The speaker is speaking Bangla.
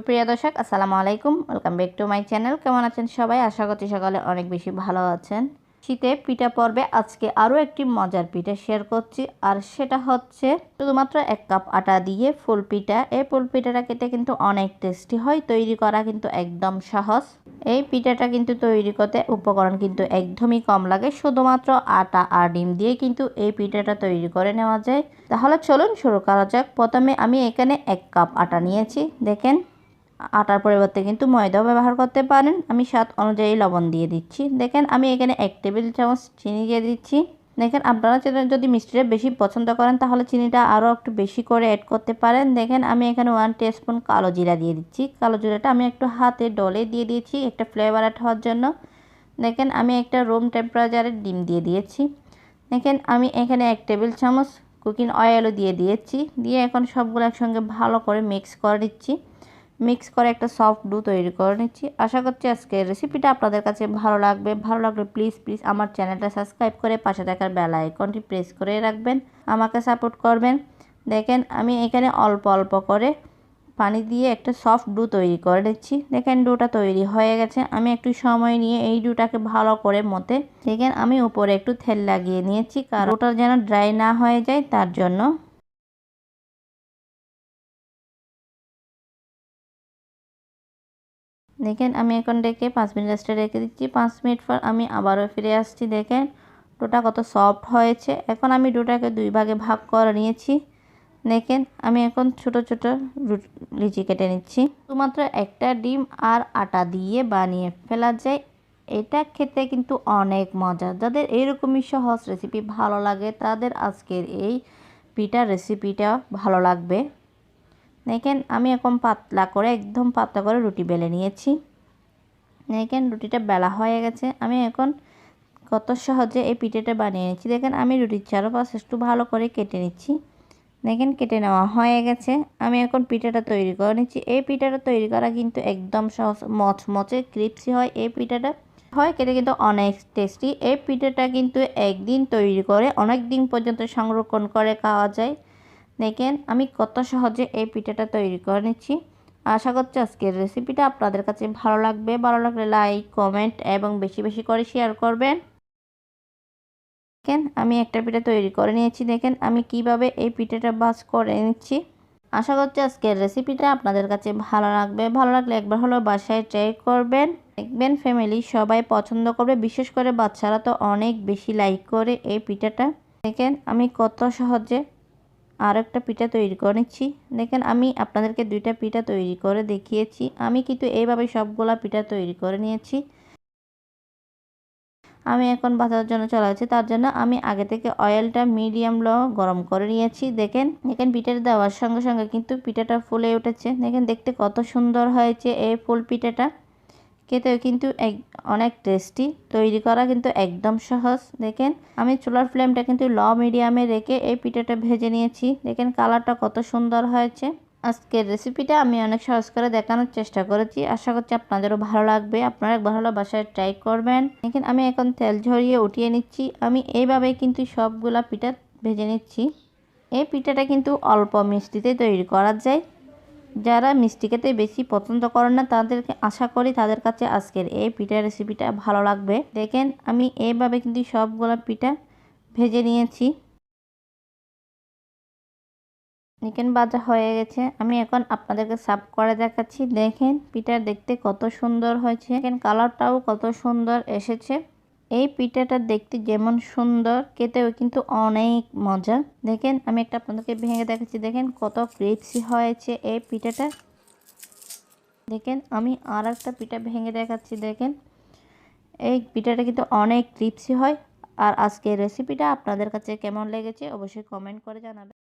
সুপ্রিয় দর্শক আসসালামু আলাইকুম, welcome back to my channel. কেমন আছেন সবাই? আশা করছি সকালে অনেক বেশি ভালো আছেন। শীতে পিঠা পর্বে আজকে আরও একটি মজার পিঠা শেয়ার করছি, আর সেটা হচ্ছে শুধুমাত্র 1 কাপ আটা দিয়ে ফুল পিঠা। এই ফুল পিঠাটা খেতে কিন্তু অনেক টেস্টি হয়, তৈরি করা কিন্তু একদম সহজ। এই পিঠাটা কিন্তু তৈরি করতে উপকরণ কিন্তু একদমই কম লাগে, শুধুমাত্র আটা আর ডিম দিয়ে কিন্তু এই পিঠাটা তৈরি করে নেওয়া যায়। তাহলে চলুন শুরু করা যাক। প্রথমে আমি এখানে 1 কাপ আটা নিয়েছি। দেখেন, আটার পরিবর্তে কিন্তু ময়দাও ব্যবহার করতে পারেন। আমি স্বাদ অনুযায়ী লবণ দিয়ে দিচ্ছি। দেখেন, আমি এখানে 1 টেবিল চামচ চিনি দিয়ে দিচ্ছি। দেখেন, আপনারা যদি মিষ্টিটা বেশি পছন্দ করেন তাহলে চিনিটা আরও একটু বেশি করে অ্যাড করতে পারেন। দেখেন, আমি এখানে 1 টিস্পুন কালো জিরা দিয়ে দিচ্ছি। কালো জিরাটা আমি একটু হাতে ডলে দিয়ে দিয়েছি একটা ফ্লেভার অ্যাড হওয়ার জন্য। দেখেন, আমি একটা রুম টেম্পারেচারের ডিম দিয়ে দিয়েছি। দেখেন, আমি এখানে 1 টেবিল চামচ কুকিং অয়েলও দিয়ে দিয়েছি। দিয়ে এখন সবগুলো একসঙ্গে ভালো করে মিক্স করে দিচ্ছি। মিক্স করে একটা সফট ডো তৈরি করে নিচ্ছি। আশা করছি আজকের রেসিপিটা আপনাদের কাছে ভালো লাগবে। ভালো লাগলে প্লিজ আমার চ্যানেলটা সাবস্ক্রাইব করে পাশে থাকার বেল আইকনটি প্রেস করে রাখবেন, আমাকে সাপোর্ট করবেন। দেখেন, আমি এখানে অল্প অল্প করে পানি দিয়ে একটা সফট ডো তৈরি করে নিচ্ছি। দেখেন, ডোটা তৈরি হয়ে গেছে। আমি একটু সময় নিয়ে এই ডোটাকে ভালো করে মতে দেখেন আমি উপরে একটু তেল লাগিয়ে নিয়েছি, কারণ ডোটা যেন ড্রাই না হয়ে যায় তার জন্য। দেখেন, আমি এখন ডেকে 5 মিনিট রেস্টে রেখে দিচ্ছি। 5 মিনিট পর আমি আবারও ফিরে আসছি। দেখেন, ডোটা কত সফট হয়েছে। এখন আমি ডোটাকে 2 ভাগে ভাগ করে নিয়েছি। দেখেন, আমি এখন ছোট ছোট লিচি কেটে নিচ্ছি। শুধুমাত্র একটা ডিম আর আটা দিয়ে বানিয়ে ফেলা যায়। এটা খেতে কিন্তু অনেক মজা। যাদের এইরকমই সহজ রেসিপি ভালো লাগে তাদের আজকের এই পিঠার রেসিপিটা ভালো লাগবে। দেখেন, আমি এখন পাতলা করে একদম পাতলা করে রুটি বেলে নিয়েছি। দেখেন, রুটিটা বেলা হয়ে গেছে। আমি এখন কত সহজে এই পিঠাটা বানিয়ে নিচ্ছি। দেখেন, আমি রুটির চারপাশ একটু ভালো করে কেটে নিচ্ছি। দেখেন, কেটে নেওয়া হয়ে গেছে। আমি এখন পিঠাটা তৈরি করে নিচ্ছি। এই পিঠাটা তৈরি করা কিন্তু একদম সহজ, মচমচে ক্রিপসি হয় এই পিঠাটা। হয় খেতে কিন্তু অনেক টেস্টি। এই পিঠাটা কিন্তু একদিন তৈরি করে অনেক দিন পর্যন্ত সংরক্ষণ করে খাওয়া যায়। দেখেন, আমি কত সহজে এই পিঠাটা তৈরি করে নিচ্ছি। আশা করছি আজকের রেসিপিটা আপনাদের কাছে ভালো লাগবে। ভালো লাগলে লাইক, কমেন্ট এবং বেশি বেশি করে শেয়ার করবেন। দেখেন, আমি একটা পিঠা তৈরি করে নিয়েছি। দেখেন, আমি কিভাবে এই পিঠাটা ভাজ করে নিচ্ছি। আশা করছি আজকের রেসিপিটা আপনাদের কাছে ভালো লাগবে। ভালো লাগলে একবার হলো বাসায় ট্রাই করবেন। দেখবেন ফ্যামিলি সবাই পছন্দ করবে, বিশেষ করে বাচ্চারা তো অনেক বেশি লাইক করে এই পিঠাটা। দেখেন, আমি কত সহজে আর একটা পিঠা তৈরি করে নিচ্ছি। দেখেন, আমি আপনাদেরকে 2টা পিঠা তৈরি করে দেখিয়েছি। আমি কিন্তু এইভাবে সবগুলা পিঠা তৈরি করে নিয়েছি। আমি এখন ভাজার জন্য চলে যাচ্ছি। তার জন্য আমি আগে থেকে অয়েলটা মিডিয়াম লো গরম করে নিয়েছি। দেখেন, পিঠাটা দেওয়ার সঙ্গে সঙ্গে কিন্তু পিঠাটা ফুলে উঠেছে। দেখেন, দেখতে কত সুন্দর হয়েছে এই ফুল পিঠাটা। খেতেও কিন্তু অনেক টেস্টি। তৈরি করা কিন্তু একদম সহজ। দেখেন, আমি চুলার ফ্লেমটা কিন্তু লো মিডিয়ামে রেখে এই পিঠাটা ভেজে নিয়েছি। দেখেন, কালারটা কত সুন্দর হয়েছে। আজকের রেসিপিটা আমি অনেক সহজ করে দেখানোর চেষ্টা করেছি। আশা করছি আপনাদেরও ভালো লাগবে। আপনারা একবার হলো বাসায় ট্রাই করবেন। দেখেন, আমি এখন তেল ঝরিয়ে উঠিয়ে নিচ্ছি। আমি এইভাবে কিন্তু সবগুলা পিঠা ভেজে নিচ্ছি। এই পিঠাটা কিন্তু অল্প মিষ্টিতে তৈরি করা যায়। যারা মিষ্টি খেতে বেশি পছন্দ করেন না তাদেরকে আশা করি তাদের কাছে আজকের এই পিঠার রেসিপিটা ভালো লাগবে। দেখেন, আমি এইভাবে কিন্তু সবগুলা পিঠা ভেজে নিয়েছি। চিকেন ভাজা হয়ে গেছে। আমি এখন আপনাদেরকে সার্ভ করে দেখাচ্ছি। দেখেন, পিঠা দেখতে কত সুন্দর হয়েছে। দেখেন, কালারটাও কত সুন্দর এসেছে। এই পিঠাটা দেখতে যেমন সুন্দর, খেতেও কিন্তু অনেক মজা। দেখেন, আমি একটা আপনাদেরকে ভেঙে দেখাচ্ছি। দেখেন কত ক্রিপসি হয়েছে এই পিঠাটা। দেখেন, আমি আর একটা পিঠা ভেঙে দেখাচ্ছি। দেখেন, এই পিঠাটা কিন্তু অনেক ক্রিপসি হয়। আর আজকের রেসিপিটা আপনাদের কাছে কেমন লেগেছে অবশ্যই কমেন্ট করে জানাবেন।